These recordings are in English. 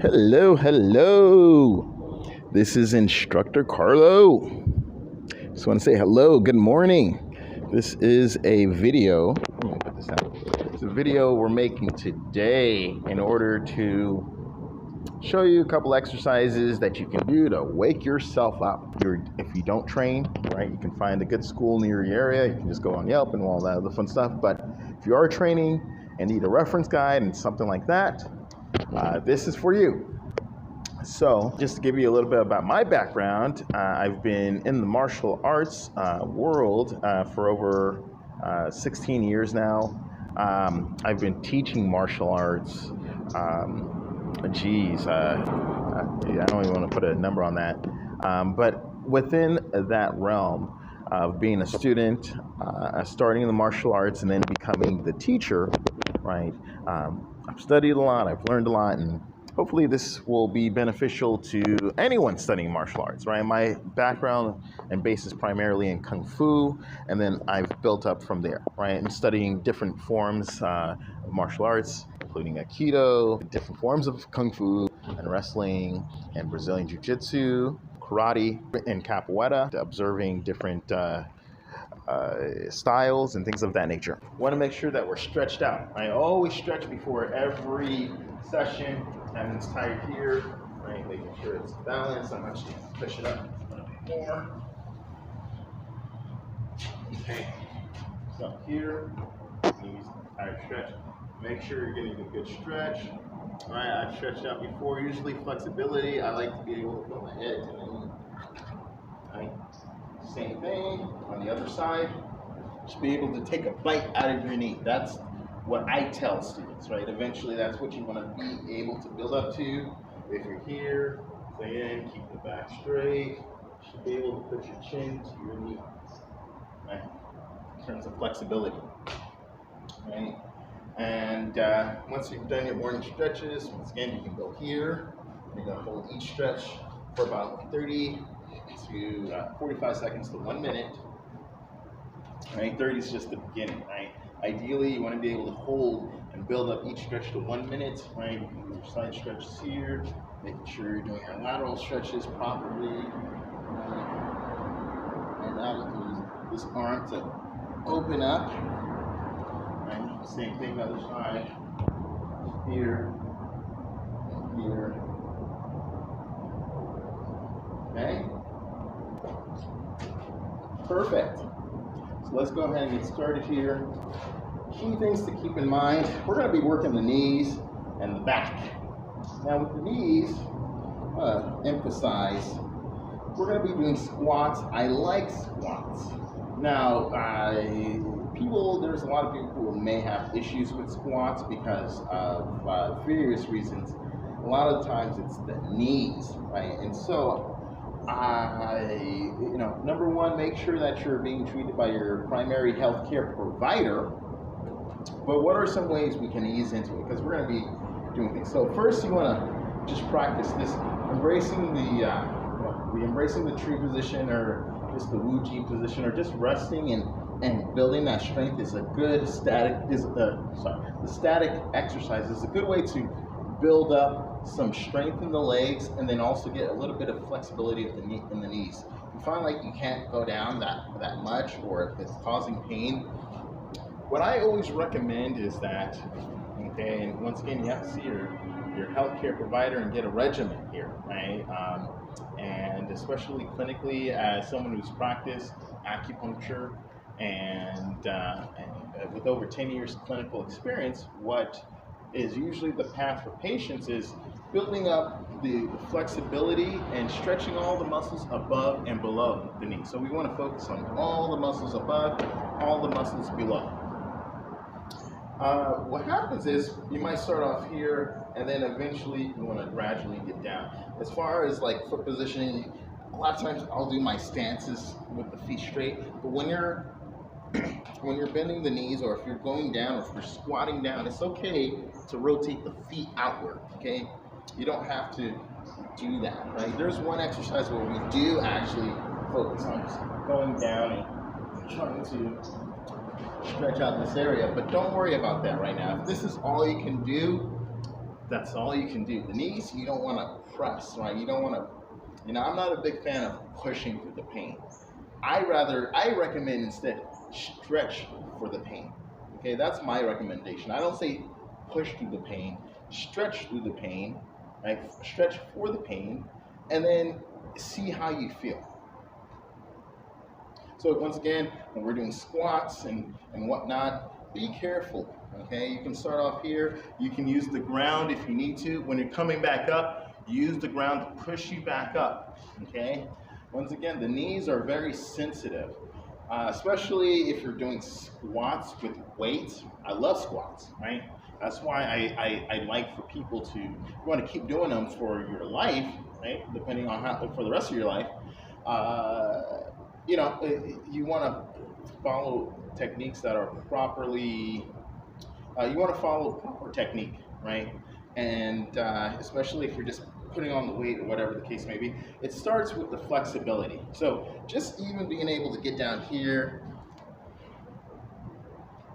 Hello, hello. This is Instructor Carlo. Just want to say hello, good morning. This is a video. Let me put this down. It's a video we're making today in order to show you a couple exercises that you can do to wake yourself up. If you don't train, right, you can find a good school near your area. You can just go on Yelp and all that other fun stuff. But if you are training and need a reference guide and something like that, this is for you. So just to give you a little bit about my background, I've been in the martial arts world for over 16 years now. I've been teaching martial arts. I don't even want to put a number on that. But within that realm of being a student, starting in the martial arts and then becoming the teacher, right? I've studied a lot, I've learned a lot, and hopefully this will be beneficial to anyone studying martial arts, right? My background and base is primarily in Kung Fu, and then I've built up from there, right? And studying different forms of martial arts, including Aikido, different forms of Kung Fu, and wrestling, and Brazilian Jiu-Jitsu, karate, and capoeira, observing different styles and things of that nature. Want to make sure that we're stretched out. I always stretch before every session. Having this tired here, right? Making sure it's balanced. I'm actually going to push it up a little bit more. Okay. So here, knees, tired stretch. Make sure you're getting a good stretch. All right, I've stretched out before. Usually flexibility. I like to be able to put my head to the knee. All right. Same thing on the other side. Just be able to take a bite out of your knee. That's what I tell students, right? Eventually, that's what you want to be able to build up to. If you're here, stay in, keep the back straight. You should be able to put your chin to your knee, right? In terms of flexibility, right? And once you've done your morning stretches, once again, you can go here. You're going to hold each stretch for about 30 to 45 seconds to 1 minute. Right, 30 is just the beginning, right? Ideally, you want to be able to hold and build up each stretch to 1 minute, right? You can do your side stretches here, making sure you're doing your lateral stretches properly. And now look, use this arm to open up. Right? Same thing, other side. Here, here. Okay? Perfect. So let's go ahead and get started here. Key things to keep in mind. We're going to be working the knees and the back. Now with the knees, emphasize, we're going to be doing squats. I like squats. Now, there's a lot of people who may have issues with squats because of various reasons. A lot of times it's the knees, right? And so, number one, make sure that you're being treated by your primary healthcare provider. But what are some ways we can ease into it? Because we're going to be doing things. So first, you want to just practice this, embracing the tree position, or just the Wu Ji position, or just resting and building that strength is a good the static exercise is a good way to build up some strength in the legs, and then also get a little bit of flexibility of in the knees. If you find like you can't go down that much, or if it's causing pain, what I always recommend is that, okay, and once again, you have to see your healthcare provider and get a regimen here, right? And especially clinically, as someone who's practiced acupuncture and with over 10 years clinical experience, what is usually the path for patients is building up the flexibility and stretching all the muscles above and below the knee. So we want to focus on all the muscles above, all the muscles below. What happens is you might start off here, and then eventually you want to gradually get down. As far as like foot positioning, a lot of times I'll do my stances with the feet straight, but when you're bending the knees, or if you're going down, or if you're squatting down, it's okay to rotate the feet outward, okay? You don't have to do that, right? There's one exercise where we do actually focus on just going down and trying to stretch out this area, but don't worry about that right now. If this is all you can do, That's all you can do. The knees, you don't want to press, right? You don't want to, I'm not a big fan of pushing through the pain. I recommend instead stretch for the pain. Okay, that's my recommendation. I don't say push through the pain, stretch through the pain, right? Stretch for the pain, and then see how you feel. So once again, when we're doing squats and whatnot, be careful, okay? You can start off here. You can use the ground if you need to. When you're coming back up, use the ground to push you back up, okay? Once again, the knees are very sensitive, especially if you're doing squats with weights. I love squats, right? That's why I like for people to, you want to keep doing them for your life, right? Depending on how, for the rest of your life. You want to follow techniques that are properly, you want to follow proper technique, right? And especially if you're just putting on the weight or whatever the case may be, it starts with the flexibility. So just even being able to get down here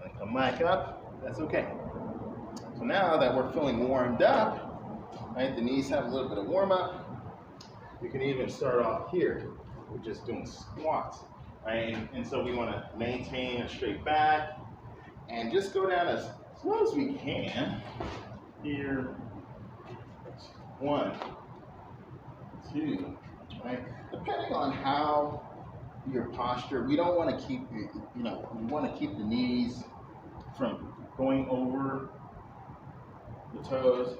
and come back up, that's okay. So now that we're feeling warmed up, right, the knees have a little bit of warm up, you can even start off here. We're just doing squats, right? And so we want to maintain a straight back and just go down as slow as we can. Here, 1, 2, right? Depending on how your posture, we don't want to keep, we want to keep the knees from going over the toes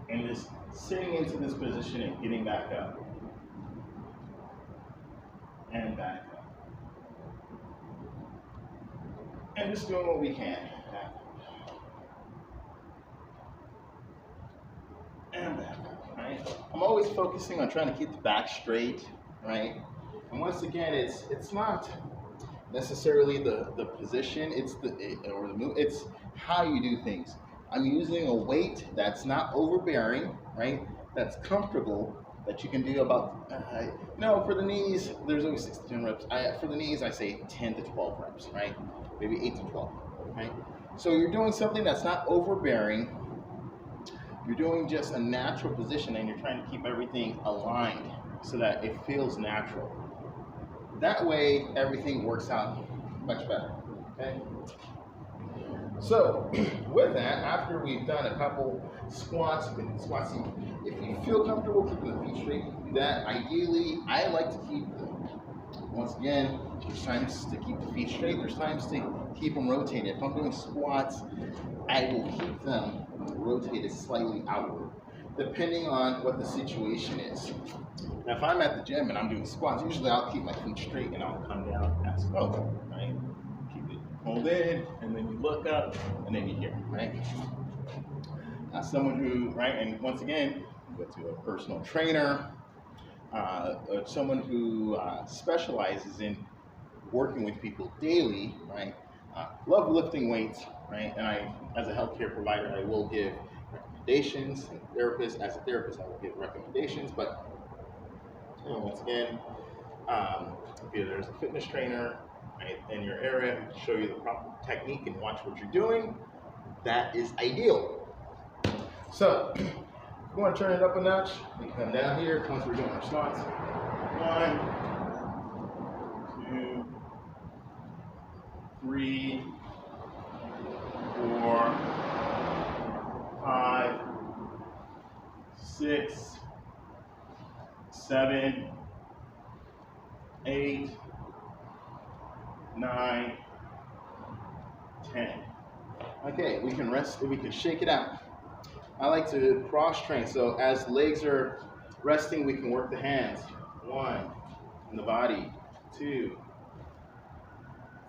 and just sitting into this position and getting back up. And back up. And just doing what we can. And back up, right? I'm always focusing on trying to keep the back straight, right? And once again, it's not necessarily the position, it's or the move, it's how you do things. I'm using a weight that's not overbearing, right? That's comfortable, that you can do about, for the knees, there's always 6 to 10 reps. For the knees, I say 10 to 12 reps, right? Maybe 8 to 12, right? So you're doing something that's not overbearing. You're doing just a natural position and you're trying to keep everything aligned so that it feels natural. That way, everything works out much better, okay? So, with that, after we've done a couple squats, if you feel comfortable keeping the feet straight, do that. Ideally, I like to keep them. Once again, there's times to keep the feet straight, there's times to keep them rotated. If I'm doing squats, I will keep them rotated slightly outward, depending on what the situation is. Now, if I'm at the gym and I'm doing squats, usually I'll keep my feet straight and I'll come down as well, right? Hold in, and then you look up, and then you hear, right? Someone who, right, and once again, you go to a personal trainer, someone who specializes in working with people daily, right? Love lifting weights, right? And I, as a healthcare provider, I will give recommendations. As a therapist, I will give recommendations, but once again, if there's a fitness trainer, right, in your area to show you the proper technique and watch what you're doing, that is ideal. So, if you want to turn it up a notch, we come down here once we're doing our squats. 1, 2, 3, 4, 5, 6, 7, 8, 9, 10. Okay, we can rest, we can shake it out. I like to cross train, so as legs are resting, we can work the hands. 1, in the body, 2,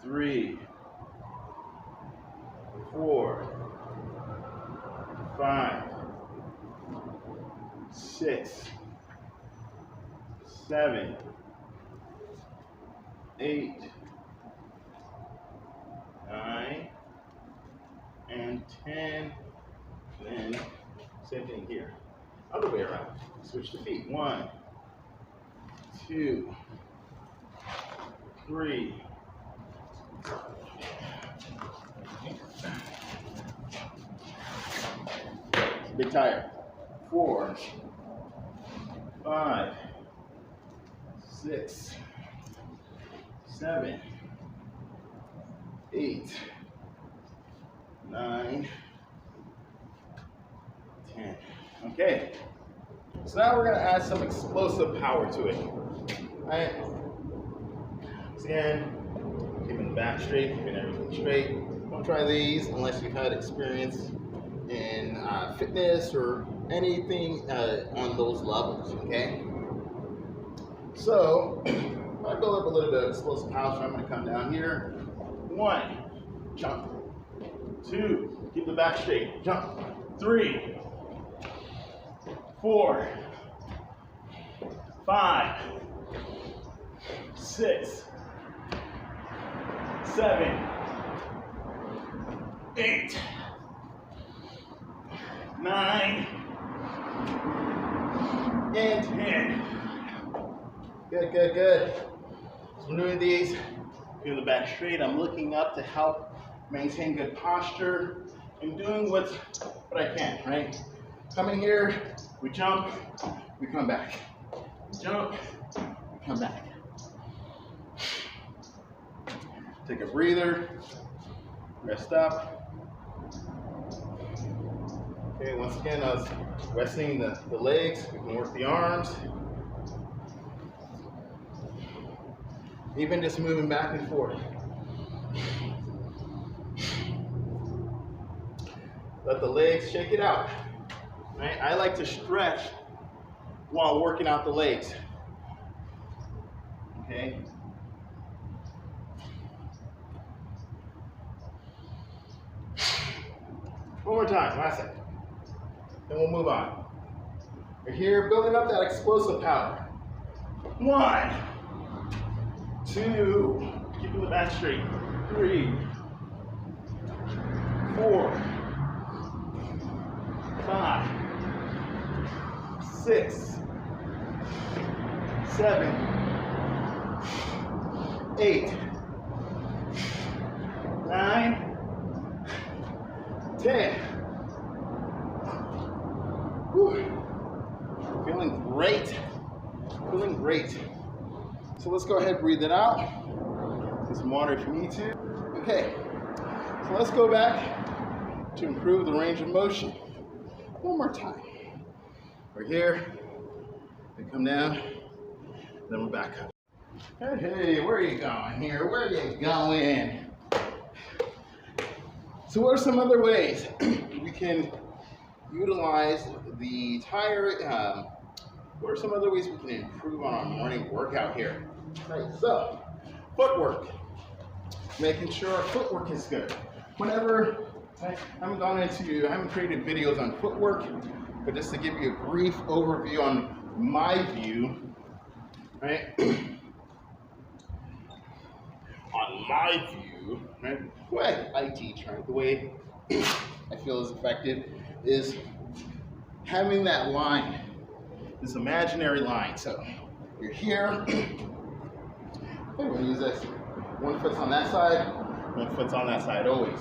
3, 4, 5, 6, 7, 8, 9, and 10, and then same thing here. Other way around. Switch the feet. 1, 2, 3, 4, big tire. 4, 5, 6, 7, 8, 9, 10. Okay. So now we're going to add some explosive power to it. All right. So again, keeping the back straight, keeping everything straight. Don't try these unless you've had experience in fitness or anything on those levels, okay? So, I build up a little bit of explosive power, so I'm going to come down here. 1, jump. 2, keep the back straight, jump. 3, 4, 5, 6, 7, 8, 9, and 10. Good, good, good. So I'm doing these, keeping the back straight. I'm looking up to help maintain good posture and doing what I can, right? Coming here, we jump, we come back. Jump, we come back. Take a breather, rest up. Okay, once again, I was resting the legs. We can work the arms. Even just moving back and forth. Let the legs shake it out. Right? I like to stretch while working out the legs. Okay? One more time, last second. Then we'll move on. We're here building up that explosive power. 1, 2, keeping the back straight. 3, 4, 5, 6, 7, 8, 9, 10. Whew. Feeling great. Feeling great. So let's go ahead and breathe it out. Get some water if you need to. Okay. So let's go back to improve the range of motion. One more time. We're here. We come down. Then we're back up. Hey, where are you going here? Where are you going? So what are some other ways we can utilize the tire? What are some other ways we can improve on our morning workout here? Right, so footwork. Making sure our footwork is good. Whenever I haven't created videos on footwork, but just to give you a brief overview on my view, right? On my view, right? The way I teach, right? The way I feel is effective is having that line, this imaginary line. So you're here. I'm going to use this. One foot's on that side, one foot's on that side, always.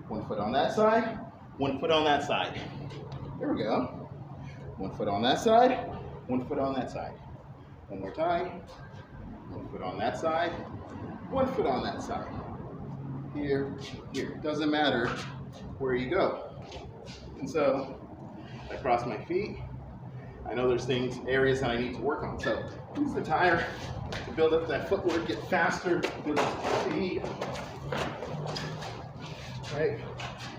One foot on that side, one foot on that side. There we go. One foot on that side, one foot on that side. One more time. One foot on that side, one foot on that side. Here, here. Doesn't matter where you go. And so I cross my feet. I know there's areas that I need to work on. So use the tire to build up that footwork, get faster, build up speed. Right?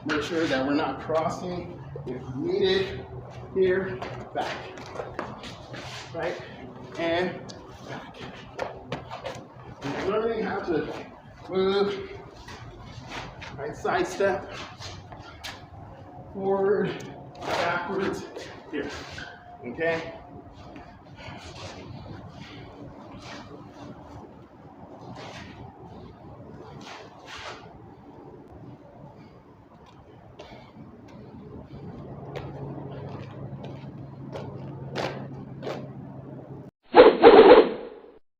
Make sure that we're not crossing if needed. Here, back. Right? And back. And learning how to move. Right? Side step. Forward, backwards, here. Okay?